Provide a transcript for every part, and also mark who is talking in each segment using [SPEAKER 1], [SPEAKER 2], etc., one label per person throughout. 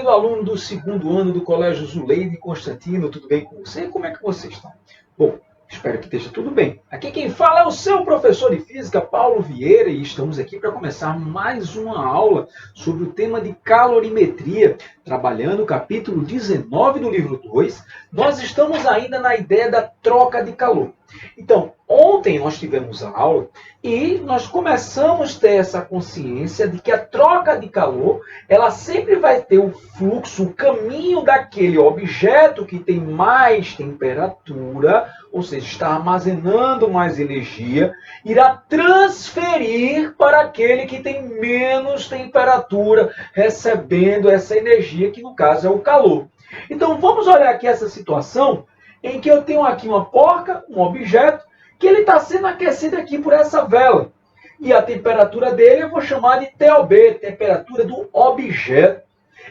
[SPEAKER 1] querido aluno do segundo ano do Colégio Zuleide Constantino, tudo bem com você? Como é que você está? Bom, espero que esteja tudo bem. Aqui quem fala é o seu professor de Física, Paulo Vieira, e estamos aqui para começar mais uma aula sobre o tema de calorimetria, trabalhando o capítulo 19 do livro 2. Nós estamos ainda na ideia da troca de calor. Então, ontem nós tivemos a aula e nós começamos a ter essa consciência de que a troca de calor, ela sempre vai ter o fluxo, o caminho daquele objeto que tem mais temperatura, ou seja, está armazenando mais energia, irá transferir para aquele que tem menos temperatura, recebendo essa energia, que no caso é o calor. Então, vamos olhar aqui essa situação em que eu tenho aqui uma porca, um objeto, que ele está sendo aquecido aqui por essa vela. E a temperatura dele eu vou chamar de TOB, temperatura do objeto.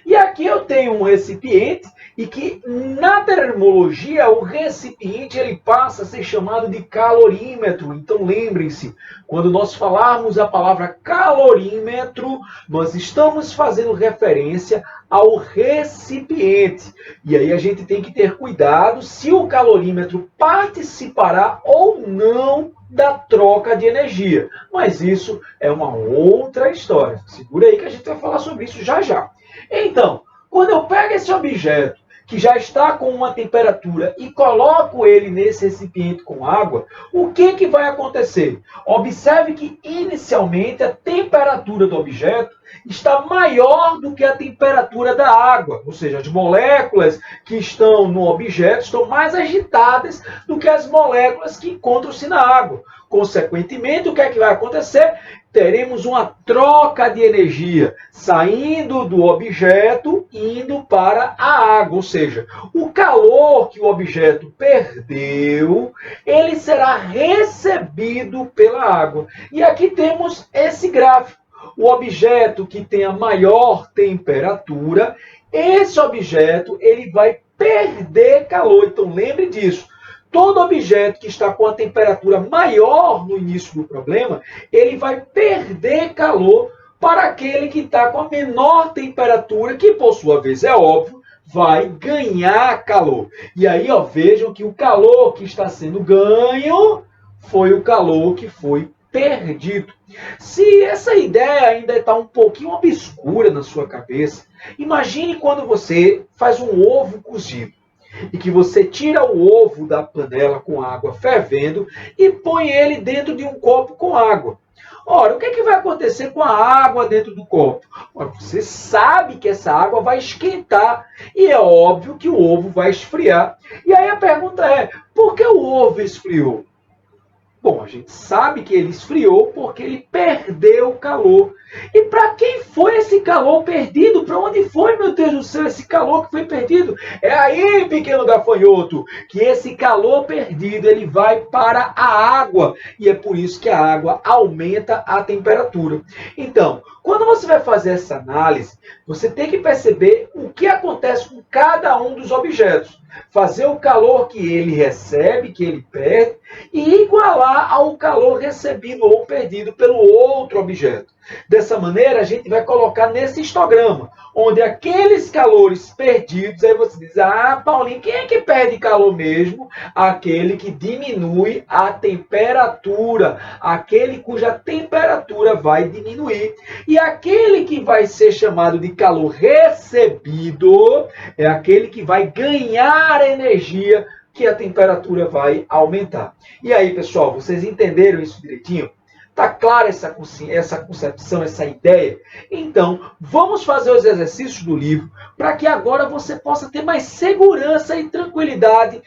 [SPEAKER 1] E aqui eu tenho um recipiente, e que na termologia o recipiente ele passa a ser chamado de calorímetro. Então lembrem-se, quando nós falarmos a palavra calorímetro, nós estamos fazendo referência ao recipiente. E aí a gente tem que ter cuidado se o calorímetro participará ou não da troca de energia. Mas isso é uma outra história. Segura aí que a gente vai falar sobre isso já já. Então, quando eu pego esse objeto que já está com uma temperatura e coloco ele nesse recipiente com água, o que vai acontecer? Observe que inicialmente a temperatura do objeto está maior do que a temperatura da água, ou seja, as moléculas que estão no objeto estão mais agitadas do que as moléculas que encontram-se na água. Consequentemente, o que é que vai acontecer? Teremos uma troca de energia saindo do objeto e indo para a água, ou seja, o calor que o objeto perdeu, ele será recebido pela água. E aqui temos esse gráfico. O objeto que tem a maior temperatura, esse objeto ele vai perder calor. Então lembre disso. Todo objeto que está com a temperatura maior no início do problema, ele vai perder calor para aquele que está com a menor temperatura, que por sua vez, é óbvio, vai ganhar calor. E aí, ó, vejam que o calor que está sendo ganho foi o calor que foi perdido. Se essa ideia ainda está um pouquinho obscura na sua cabeça, imagine quando você faz um ovo cozido e que você tira o ovo da panela com água fervendo e põe ele dentro de um copo com água. Ora, o que vai acontecer com a água dentro do copo? Ora, você sabe que essa água vai esquentar e é óbvio que o ovo vai esfriar. E aí a pergunta é, por que o ovo esfriou? Bom, a gente sabe que ele esfriou porque ele perdeu o calor. E para quem foi esse calor perdido? Para onde foi, meu Deus do céu, esse calor que foi perdido? É aí, pequeno gafanhoto, que esse calor perdido ele vai para a água. E é por isso que a água aumenta a temperatura. Então, quando você vai fazer essa análise, você tem que perceber o que acontece com cada um dos objetos. Fazer o calor que ele recebe, que ele perde, e igualar ao calor recebido ou perdido pelo outro objeto. Dessa maneira, a gente vai colocar nesse histograma, onde aqueles calores perdidos, aí você diz, ah, Paulinho, quem é que perde calor mesmo? Aquele que diminui a temperatura, aquele cuja temperatura vai diminuir. E aquele que vai ser chamado de calor recebido, é aquele que vai ganhar energia, que a temperatura vai aumentar. E aí, pessoal, vocês entenderam isso direitinho? Está clara essa concepção, essa ideia? Então, vamos fazer os exercícios do livro para que agora você possa ter mais segurança e tranquilidade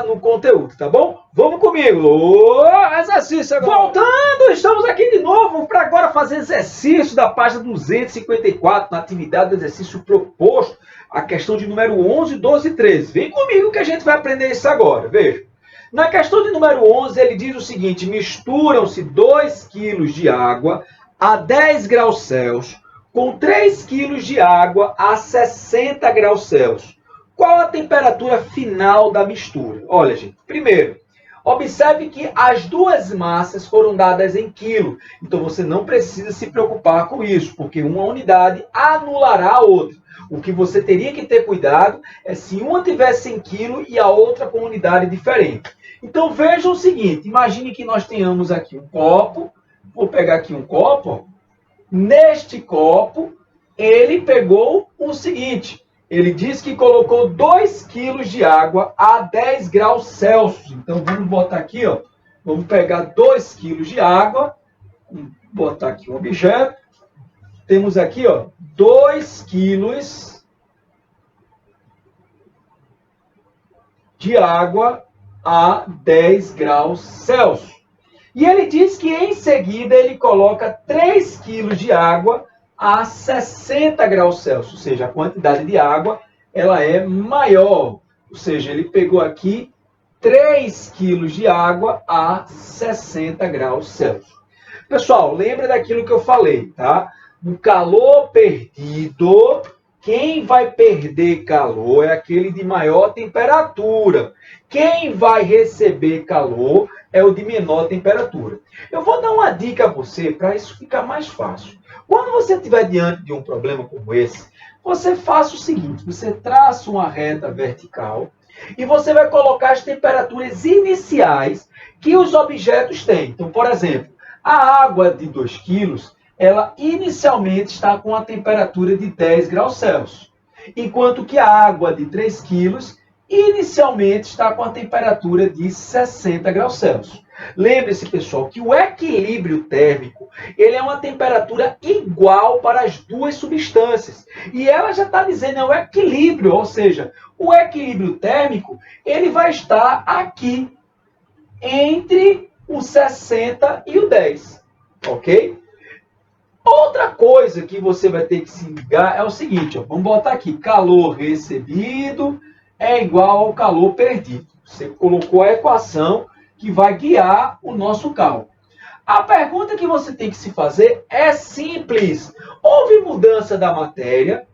[SPEAKER 1] no conteúdo, tá bom? Vamos comigo! Exercício agora! Voltando, estamos aqui de novo para agora fazer exercício da página 254, na atividade do exercício proposto, a questão de número 11, 12 e 13. Vem comigo que a gente vai aprender isso agora, veja. Na questão de número 11, ele diz o seguinte, misturam-se 2 kg de água a 10 graus Celsius com 3 kg de água a 60 graus Celsius. Qual a temperatura final da mistura? Olha, gente, primeiro, Observe que as duas massas foram dadas em quilo. Então, você não precisa se preocupar com isso, porque uma unidade anulará a outra. O que você teria que ter cuidado é se uma tivesse em quilo e a outra com unidade diferente. Então, veja o seguinte. Imagine que nós tenhamos aqui um copo. Vou pegar aqui um copo. Ó. Neste copo, ele pegou o seguinte. Ele diz que colocou 2 quilos de água a 10 graus Celsius. Então, vamos botar aqui, ó. Vamos pegar 2 quilos de água. Vamos botar aqui um objeto. Temos aqui, ó, 2 quilos de água a 10 graus Celsius. E ele diz que, em seguida, ele coloca 3 quilos de água a 60 graus Celsius, ou seja, a quantidade de água ela é maior. Ou seja, ele pegou aqui 3 quilos de água a 60 graus Celsius. Pessoal, lembra daquilo que eu falei, tá? No calor perdido, quem vai perder calor é aquele de maior temperatura. Quem vai receber calor é o de menor temperatura. Eu vou dar uma dica a você para isso ficar mais fácil. Quando você estiver diante de um problema como esse, você faça o seguinte, você traça uma reta vertical e você vai colocar as temperaturas iniciais que os objetos têm. Então, por exemplo, a água de 2 quilos, ela inicialmente está com a temperatura de 10 graus Celsius, enquanto que a água de 3 quilos inicialmente está com a temperatura de 60 graus Celsius. Lembre-se, pessoal, que o equilíbrio térmico ele é uma temperatura igual para as duas substâncias. E ela já está dizendo é o equilíbrio, ou seja, o equilíbrio térmico ele vai estar aqui entre o 60 e o 10. Ok? Outra coisa que você vai ter que se ligar é o seguinte, ó, vamos botar aqui, calor recebido é igual ao calor perdido. Você colocou a equação que vai guiar o nosso cálculo. A pergunta que você tem que se fazer é simples. Houve mudança da matéria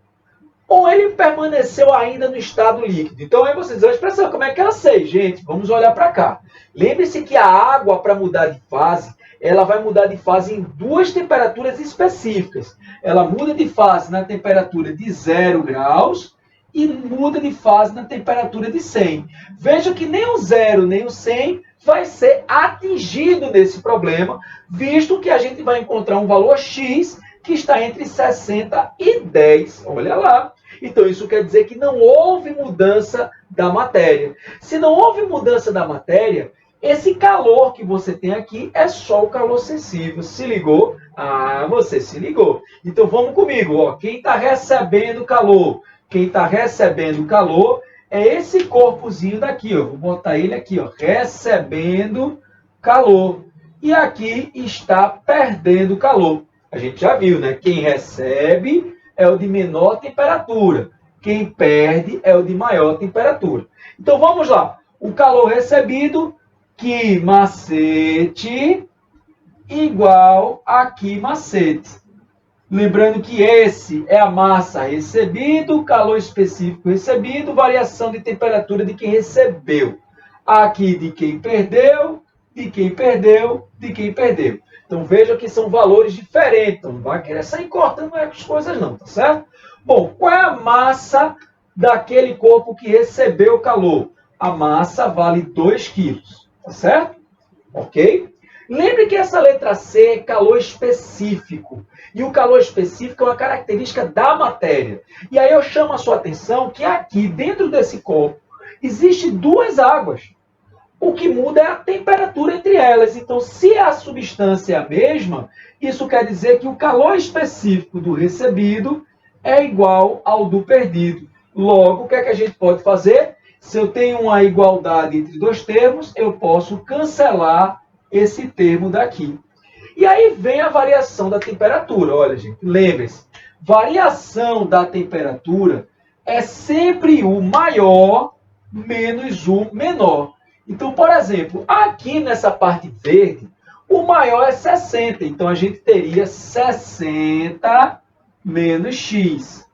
[SPEAKER 1] ou ele permaneceu ainda no estado líquido? Então aí você diz, a expressão, como é que eu sei? Gente, vamos olhar para cá. Lembre-se que a água, para mudar de fase, ela vai mudar de fase em duas temperaturas específicas. Ela muda de fase na temperatura de 0 graus e muda de fase na temperatura de 100. Veja que nem o 0 nem o 100 vai ser atingido nesse problema, visto que a gente vai encontrar um valor X que está entre 60 e 10. Olha lá. Então, isso quer dizer que não houve mudança da matéria. Se não houve mudança da matéria, esse calor que você tem aqui é só o calor sensível. Se ligou? Ah, você se ligou. Então, vamos comigo. Ó. Quem está recebendo calor? Quem está recebendo calor é esse corpozinho daqui. Ó. Vou botar ele aqui, ó, recebendo calor. E aqui está perdendo calor. A gente já viu, né? Quem recebe é o de menor temperatura. Quem perde é o de maior temperatura. Então, vamos lá. O calor recebido, Q macete, igual a Q macete. Lembrando que esse é a massa recebida, calor específico recebido, variação de temperatura de quem recebeu. Aqui de quem perdeu, de quem perdeu, de quem perdeu. Então veja que são valores diferentes. Então não vai querer sair cortando as coisas não, tá certo? Bom, qual é a massa daquele corpo que recebeu calor? A massa vale 2 quilos, tá certo? Ok? Lembre que essa letra C é calor específico. E o calor específico é uma característica da matéria. E aí eu chamo a sua atenção que aqui, dentro desse copo, existem duas águas. O que muda é a temperatura entre elas. Então, se a substância é a mesma, isso quer dizer que o calor específico do recebido é igual ao do perdido. Logo, o que é que a gente pode fazer? Se eu tenho uma igualdade entre dois termos, eu posso cancelar esse termo daqui. E aí vem a variação da temperatura. Olha, gente, lembre-se, variação da temperatura é sempre o maior menos o menor. Então, por exemplo, aqui nessa parte verde, o maior é 60. Então, a gente teria 60 menos x.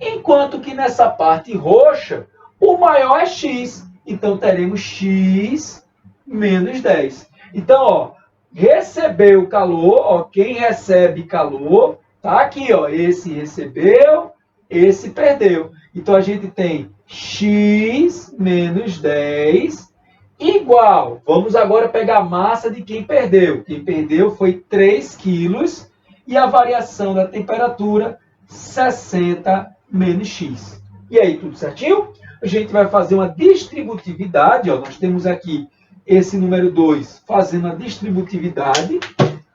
[SPEAKER 1] Enquanto que nessa parte roxa, o maior é x. Então, teremos x menos 10. Então, ó, recebeu calor, ó, quem recebe calor, tá aqui, ó, esse recebeu, esse perdeu. Então, a gente tem x menos 10 igual, vamos agora pegar a massa de quem perdeu. Quem perdeu foi 3 quilos e a variação da temperatura 60 menos x. E aí, tudo certinho? A gente vai fazer uma distributividade, ó, nós temos aqui esse número 2 fazendo a distributividade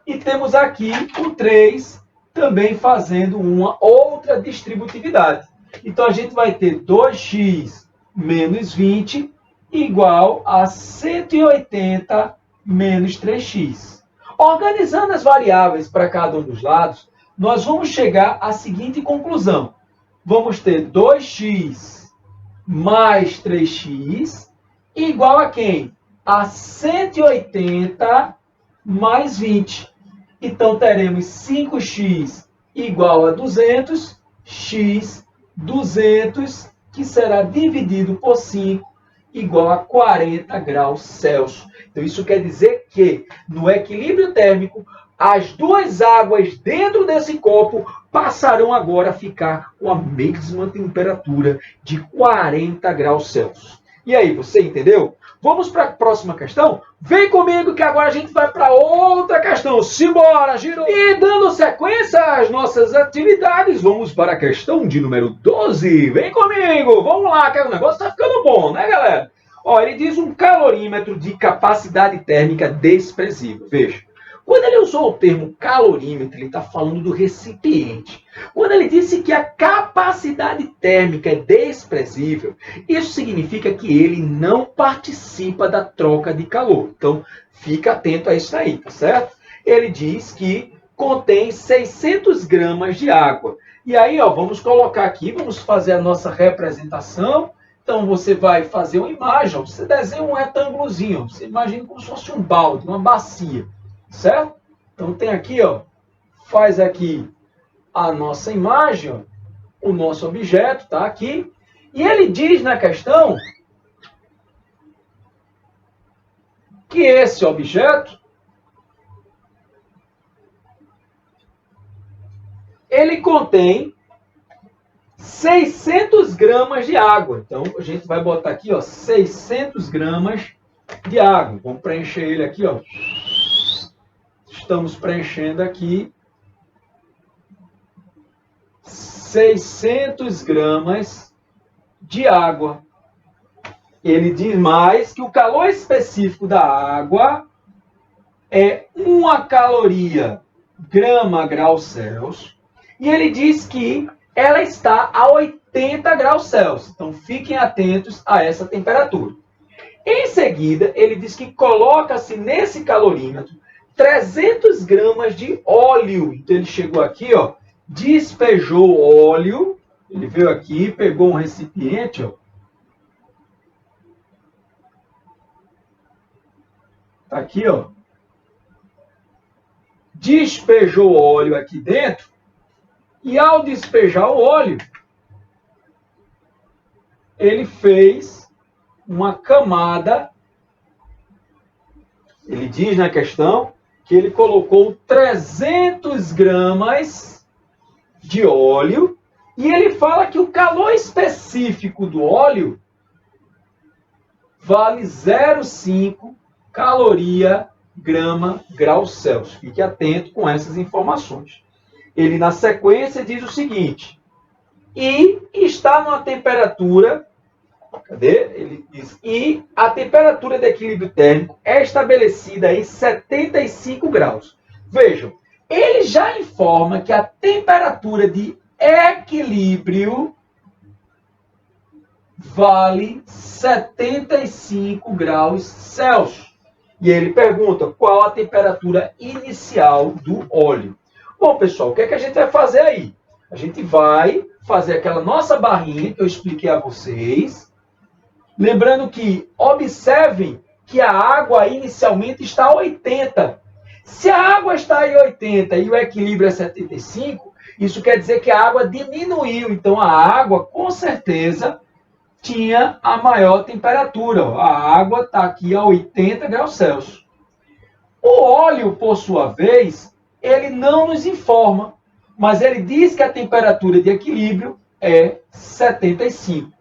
[SPEAKER 1] e temos aqui o 3 também fazendo uma outra distributividade. Então, a gente vai ter 2x menos 20 igual a 180 menos 3x. Organizando as variáveis para cada um dos lados, nós vamos chegar à seguinte conclusão. Vamos ter 2x mais 3x igual a quem? A 180 mais 20. Então, teremos 5x igual a 200, x 200, que será dividido por 5, igual a 40 graus Celsius. Então, isso quer dizer que, no equilíbrio térmico, as duas águas dentro desse copo passarão agora a ficar com a mesma temperatura de 40 graus Celsius. E aí, você entendeu? Vamos para a próxima questão? Vem comigo que agora a gente vai para outra questão. Simbora, Giro! E dando sequência às nossas atividades, vamos para a questão de número 12. Vem comigo! Vamos lá, que o negócio está ficando bom, né, galera? Ó, ele diz um calorímetro de capacidade térmica desprezível. Veja. Quando ele usou o termo calorímetro, ele está falando do recipiente. Quando ele disse que a capacidade térmica é desprezível, isso significa que ele não participa da troca de calor. Então, fica atento a isso aí, tá certo? Ele diz que contém 600 gramas de água. E aí, ó, vamos colocar aqui, vamos fazer a nossa representação. Então, você vai fazer uma imagem, ó, você desenha um retângulozinho, você imagina como se fosse um balde, uma bacia. Certo? Então tem aqui, ó, faz aqui a nossa imagem, ó, o nosso objeto está aqui. E ele diz na questão que esse objeto ele contém 600 gramas de água. Então a gente vai botar aqui, ó, 600 gramas de água. Vamos preencher ele aqui, ó. Estamos preenchendo aqui 600 gramas de água. Ele diz mais que o calor específico da água é 1 caloria grama graus Celsius. E ele diz que ela está a 80 graus Celsius. Então, fiquem atentos a essa temperatura. Em seguida, ele diz que coloca-se nesse calorímetro 300 gramas de óleo. Então, ele chegou aqui, ó, despejou óleo. Ele veio aqui, pegou um recipiente, ó. Tá aqui, ó. Despejou óleo aqui dentro. E ao despejar o óleo, ele fez uma camada. Ele diz na questão que ele colocou 300 gramas de óleo e ele fala que o calor específico do óleo vale 0,5 caloria grama grau Celsius. Fique atento com essas informações. Ele, na sequência, diz o seguinte: e está numa temperatura... Cadê? Ele diz, e a temperatura de equilíbrio térmico é estabelecida em 75 graus. Vejam, ele já informa que a temperatura de equilíbrio vale 75 graus Celsius. E ele pergunta qual a temperatura inicial do óleo. Bom, pessoal, o que é que a gente vai fazer aí? A gente vai fazer aquela nossa barrinha que eu expliquei a vocês. Lembrando que, observem que a água inicialmente está a 80. Se a água está em 80 e o equilíbrio é 75, isso quer dizer que a água diminuiu. Então, a água, com certeza, tinha a maior temperatura. Ó. A água está aqui a 80 graus Celsius. O óleo, por sua vez, ele não nos informa, mas ele diz que a temperatura de equilíbrio é 75.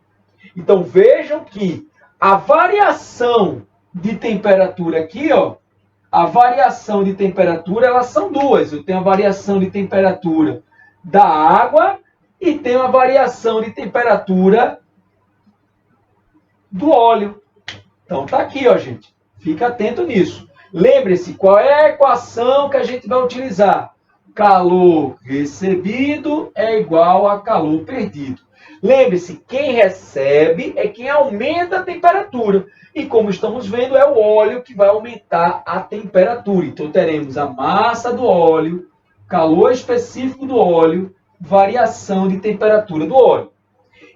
[SPEAKER 1] Então vejam que a variação de temperatura aqui, ó, a variação de temperatura, elas são duas. Eu tenho a variação de temperatura da água e tenho a variação de temperatura do óleo. Então tá aqui, ó, gente. Fica atento nisso. Lembre-se, qual é a equação que a gente vai utilizar? Calor recebido é igual a calor perdido. Lembre-se, quem recebe é quem aumenta a temperatura. E como estamos vendo, é o óleo que vai aumentar a temperatura. Então teremos a massa do óleo, calor específico do óleo, variação de temperatura do óleo.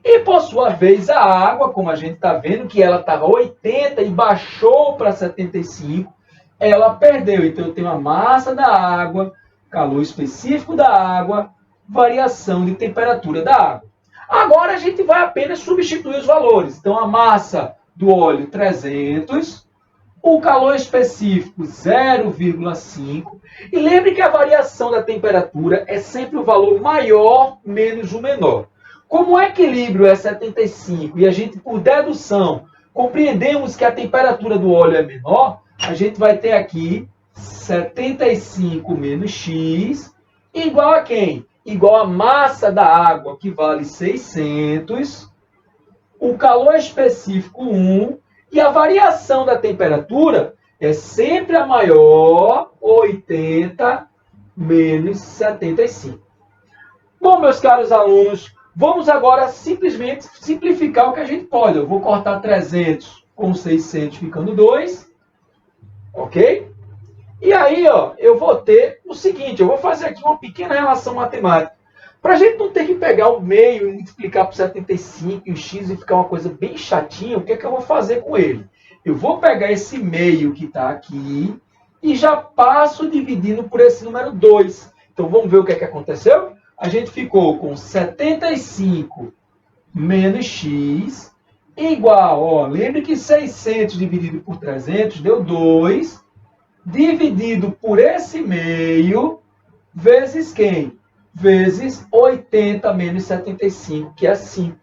[SPEAKER 1] E, por sua vez, a água, como a gente está vendo, que ela estava 80 e baixou para 75, ela perdeu. Então, eu tenho a massa da água, calor específico da água, variação de temperatura da água. Agora, a gente vai apenas substituir os valores. Então, a massa do óleo, 300, o calor específico, 0,5. E lembre que a variação da temperatura é sempre o valor maior menos o menor. Como o equilíbrio é 75 e a gente, por dedução, compreendemos que a temperatura do óleo é menor, a gente vai ter aqui 75 menos x igual a quem? Igual a massa da água, que vale 600, o calor específico 1, e a variação da temperatura é sempre a maior, 80 menos 75. Bom, meus caros alunos, vamos agora simplesmente simplificar o que a gente pode. Eu vou cortar 300 com 600, ficando 2. Ok? E aí, ó, eu vou ter o seguinte, eu vou fazer aqui uma pequena relação matemática. Para a gente não ter que pegar o meio e multiplicar por 75 e o x e ficar uma coisa bem chatinha, o que é que eu vou fazer com ele? Eu vou pegar esse meio que está aqui e já passo dividindo por esse número 2. Então, vamos ver o que é que aconteceu? A gente ficou com 75 menos x igual, ó, lembre que 600 dividido por 300 deu 2, dividido por esse meio, vezes quem? Vezes 80 menos 75, que é 5.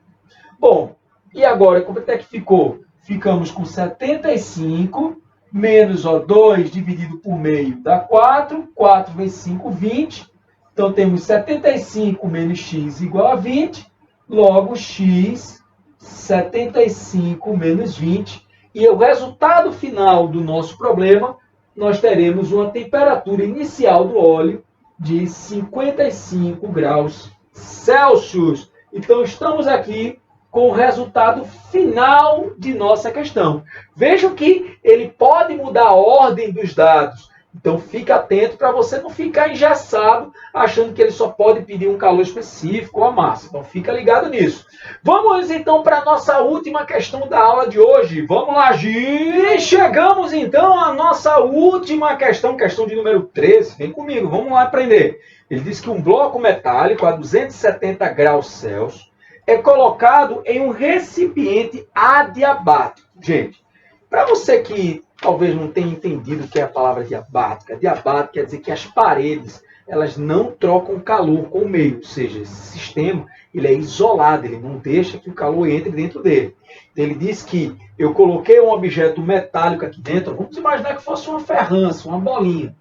[SPEAKER 1] Bom, e agora, como é que ficou? Ficamos com 75 menos 2 dividido por meio dá 4. 4 vezes 5, 20. Então, temos 75 menos x igual a 20. Logo, x, 75 menos 20. E o resultado final do nosso problema, nós teremos uma temperatura inicial do óleo de 55 graus Celsius. Então, estamos aqui com o resultado final de nossa questão. Vejam que ele pode mudar a ordem dos dados. Então, fique atento para você não ficar engessado, achando que ele só pode pedir um calor específico ou a massa. Então, fica ligado nisso. Vamos, então, para a nossa última questão da aula de hoje. Vamos lá, Gi! Chegamos, então, à nossa última questão, questão de número 13. Vem comigo, vamos lá aprender. Ele diz que um bloco metálico a 270 graus Celsius é colocado em um recipiente adiabático. Gente, para você que talvez não tenha entendido o que é a palavra diabática, diabático quer dizer que as paredes elas não trocam calor com o meio, ou seja, esse sistema ele é isolado, ele não deixa que o calor entre dentro dele. Então, ele diz que eu coloquei um objeto metálico aqui dentro, vamos imaginar que fosse uma ferrança, uma bolinha.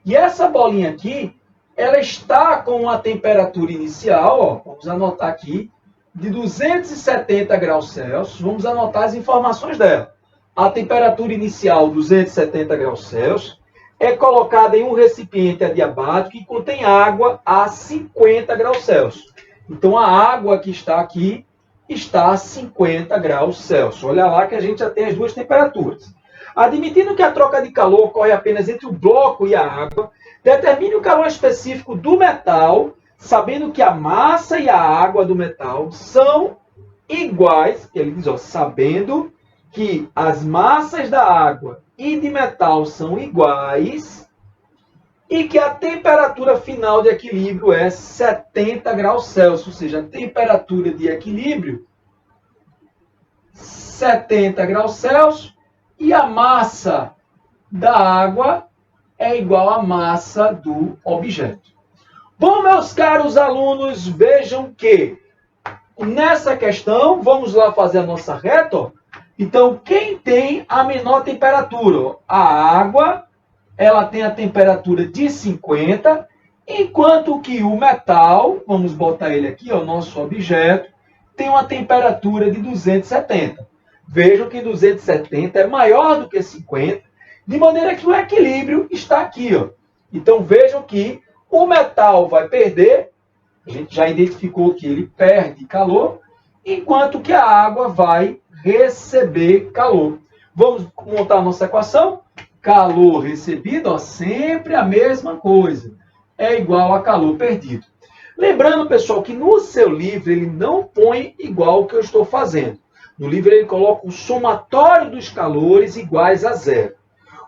[SPEAKER 1] E essa bolinha aqui, ela está com uma temperatura inicial, ó, vamos anotar aqui, de 270 graus Celsius, vamos anotar as informações dela. A temperatura inicial, 270 graus Celsius, é colocada em um recipiente adiabático que contém água a 50 graus Celsius. Então, a água que está aqui está a 50 graus Celsius. Olha lá que a gente já tem as duas temperaturas. Admitindo que a troca de calor ocorre apenas entre o bloco e a água, determine o calor específico do metal, sabendo que a massa e a água do metal são iguais, ele diz, ó, sabendo que as massas da água e de metal são iguais e que a temperatura final de equilíbrio é 70 graus Celsius, ou seja, a temperatura de equilíbrio 70 graus Celsius e a massa da água é igual à massa do objeto. Bom, meus caros alunos, vejam que nessa questão, vamos lá fazer a nossa reta. Ó. Então, quem tem a menor temperatura? A água, ela tem a temperatura de 50, enquanto que o metal, vamos botar ele aqui, o nosso objeto, tem uma temperatura de 270. Vejam que 270 é maior do que 50, de maneira que o equilíbrio está aqui. Ó. Então, vejam que o metal vai perder, a gente já identificou que ele perde calor, enquanto que a água vai receber calor. Vamos montar a nossa equação? Calor recebido, ó, sempre a mesma coisa, é igual a calor perdido. Lembrando, pessoal, que no seu livro ele não põe igual o que eu estou fazendo. No livro ele coloca o somatório dos calores iguais a zero.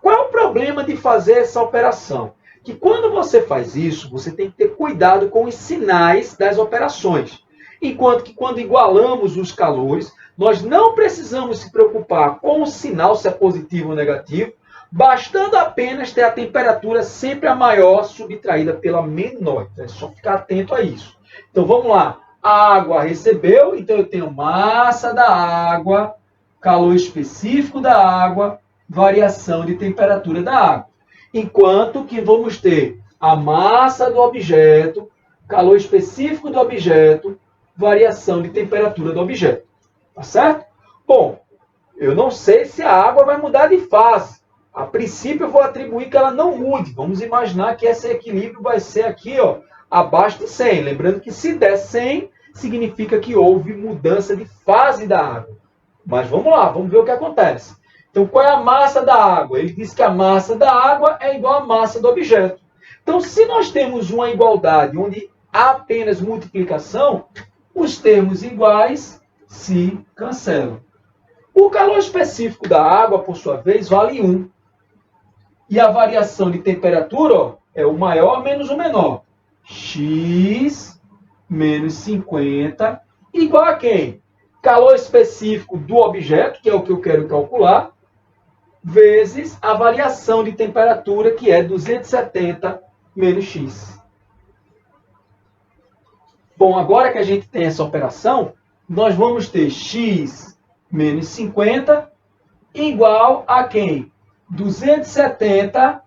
[SPEAKER 1] Qual é o problema de fazer essa operação? Que quando você faz isso, você tem que ter cuidado com os sinais das operações. Enquanto que quando igualamos os calores, nós não precisamos se preocupar com o sinal, se é positivo ou negativo, bastando apenas ter a temperatura sempre a maior subtraída pela menor. Então é só ficar atento a isso. Então vamos lá. A água recebeu, então eu tenho massa da água, calor específico da água, variação de temperatura da água. Enquanto que vamos ter a massa do objeto, calor específico do objeto, variação de temperatura do objeto. Tá certo? Bom, eu não sei se a água vai mudar de fase. A princípio eu vou atribuir que ela não mude. Vamos imaginar que esse equilíbrio vai ser aqui, ó, abaixo de 100. Lembrando que se der 100, significa que houve mudança de fase da água. Mas vamos lá, vamos ver o que acontece. Então, qual é a massa da água? Ele diz que a massa da água é igual à massa do objeto. Então, se nós temos uma igualdade onde há apenas multiplicação, os termos iguais se cancelam. O calor específico da água, por sua vez, vale 1. E a variação de temperatura, ó, é o maior menos o menor. X menos 50 igual a quem? Calor específico do objeto, que é o que eu quero calcular, vezes a variação de temperatura, que é 270 menos x. Bom, agora que a gente tem essa operação, nós vamos ter x menos 50 igual a quem? 270.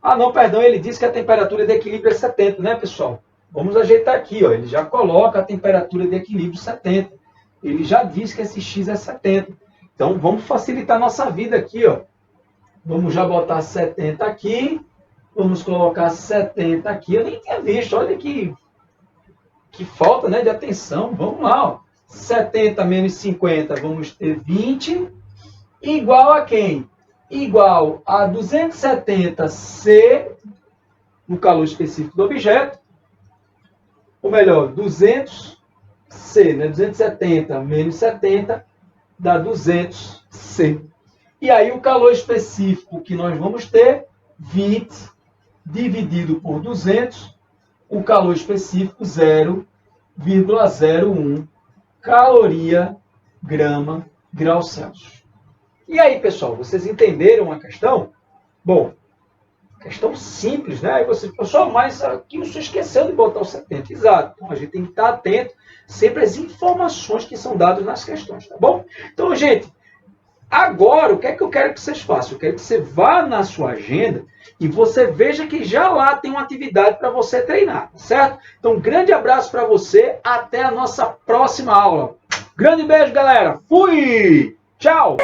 [SPEAKER 1] Ah, não, perdão, ele disse que a temperatura de equilíbrio é 70, né, pessoal? Vamos ajeitar aqui, ó. Ele já coloca a temperatura de equilíbrio 70. Ele já disse que esse x é 70. Então, vamos facilitar a nossa vida aqui, ó. Vamos já botar 70 aqui. Vamos colocar 70 aqui. Eu nem tinha visto, olha que falta, né, de atenção. Vamos lá, ó. 70 menos 50, vamos ter 20. Igual a quem? Igual a 270C, no calor específico do objeto. Ou melhor, 200C, né? 270 menos 70 dá 200C. E aí o calor específico que nós vamos ter, 20 dividido por 200, o calor específico 0,01 caloria grama grau Celsius. E aí, pessoal, vocês entenderam a questão? Bom, questão simples, né? Aí você, pessoal, mas aqui você esqueceu de botar o 70. Exato. Então, a gente tem que estar atento sempre às informações que são dadas nas questões, tá bom? Então, gente, agora, o que é que eu quero que vocês façam? Eu quero que você vá na sua agenda e você veja que já lá tem uma atividade para você treinar, tá certo? Então, um grande abraço para você. Até a nossa próxima aula. Grande beijo, galera. Fui! Tchau!